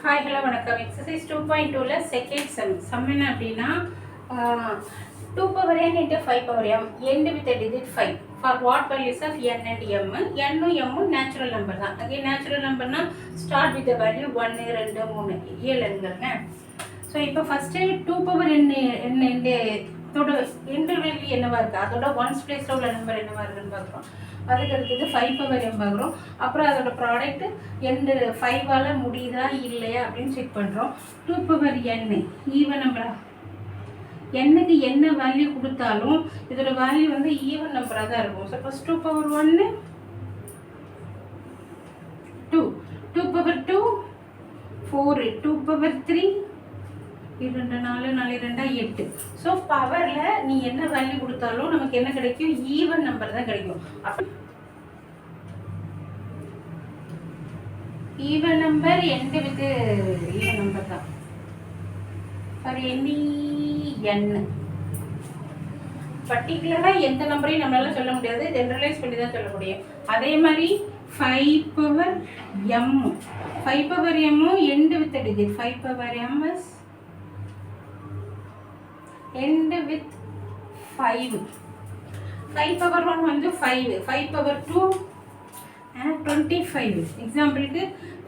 Hi hello வணக்கம். Exercise 2.2ல second sum என்ன அப்படின்னா 2 power n into 5 power m end with a digit 5 for what values of n and m. n m natural number தான். Again natural நம்பர்னா start with value 1 2 3 ஏழு எண்கள்ங்க. So இப்போ first 2 power n இதோட end value என்னவா இருக்குது, அதோட once பிளேஸில் உள்ள நம்பர் என்னவா இருக்குன்னு பார்க்குறோம். அதுக்கு அடுத்தது 5 power m பார்க்குறோம். அப்புறம் அதோட ப்ராடக்ட் எண்டு 5ஆல் முடியுதா இல்லையா அப்படின்னு செக் பண்ணுறோம். 2 power n ஈவன் நம்பரா, என்னுக்கு என்ன வேல்யூ கொடுத்தாலும் இதோட வேல்யூ வந்து ஈவன் நம்பராக தான் இருக்கும். Suppose 2 power 1 2, 2 power 2 4, 2 power 3 2 4 4 2 8. So பவரில் நீ என்ன வேல்யூ கொடுத்தாலும் நமக்கு என்ன கிடைக்கும், ஈவன் நம்பர் தான் கிடைக்கும். அப்போ ஈவன் நம்பர் எந்த வித் ஈவன் நம்பர் தான் ஃபார் எனி n. பர்டிகுலராக எந்த நம்பரையும் நம்மளால சொல்ல முடியாது, ஜென்ரலைஸ் பண்ணி தான் சொல்ல முடியும். அதே மாதிரி 5 power m 5 power m end with a digit 5 power m is end with 5. 5 power 1 வந்து 5, 5 power 2 25. எக்ஸாம்பிளுக்கு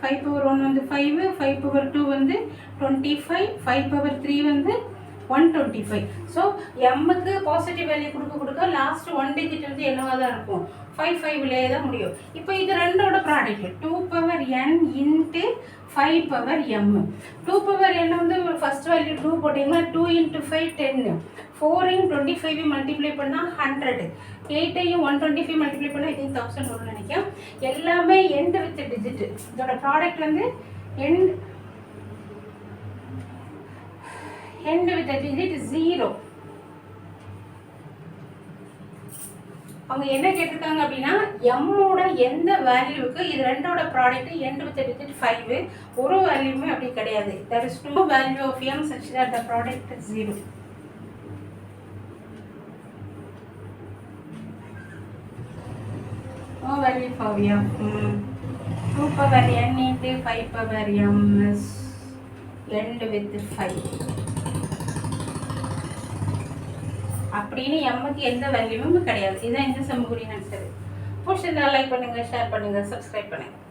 5 power 1 வந்து 5, 5 power 2 வந்து 25, 5 power 3 வந்து 125. ஸோ எம்முக்கு பாசிட்டிவ் வேல்யூ கொடுக்க லாஸ்ட் 1 டிஜிட் வந்து என்னவாக தான் இருக்கும், 5 5லே தான் முடியும். இப்போ இது ரெண்டோட product 2 power n into 5 power m. 2 power n வந்து ஃபர்ஸ்ட் வேல்யூ 2 போட்டிங்கன்னா 2 into 5 10, 4 25 மல்டிப்ளை பண்ணால் 100, 8 125 மல்டிப்ளை பண்ணால் ஐ திங்க் 1000 வரும்னு நினைக்கிறேன். எல்லாமே எண்ட் வித் டிஜிட். இதோட ப்ராடக்ட் வந்து end with a digit 0. அவங்க என்ன கேட்டிருக்காங்க அப்படின்னா எம்மோட எந்த வேல்யூவுக்கு இது ரெண்டோட product end with a digit 5, ஒரு வேல்யூமே அப்படி கிடையாது. there is no value of m such that the product is 0. no value for m. 2 power n into 5 power m is end with 5. அப்படின்னு எம்முக்கு எந்த வேல்யூவும் கிடையாது. இதுதான் இந்த சமக்குரிய ஆன்சர். பிடிச்சிருந்தா லைக் பண்ணுங்கள், ஷேர் பண்ணுங்கள், சப்ஸ்கிரைப் பண்ணுங்கள்.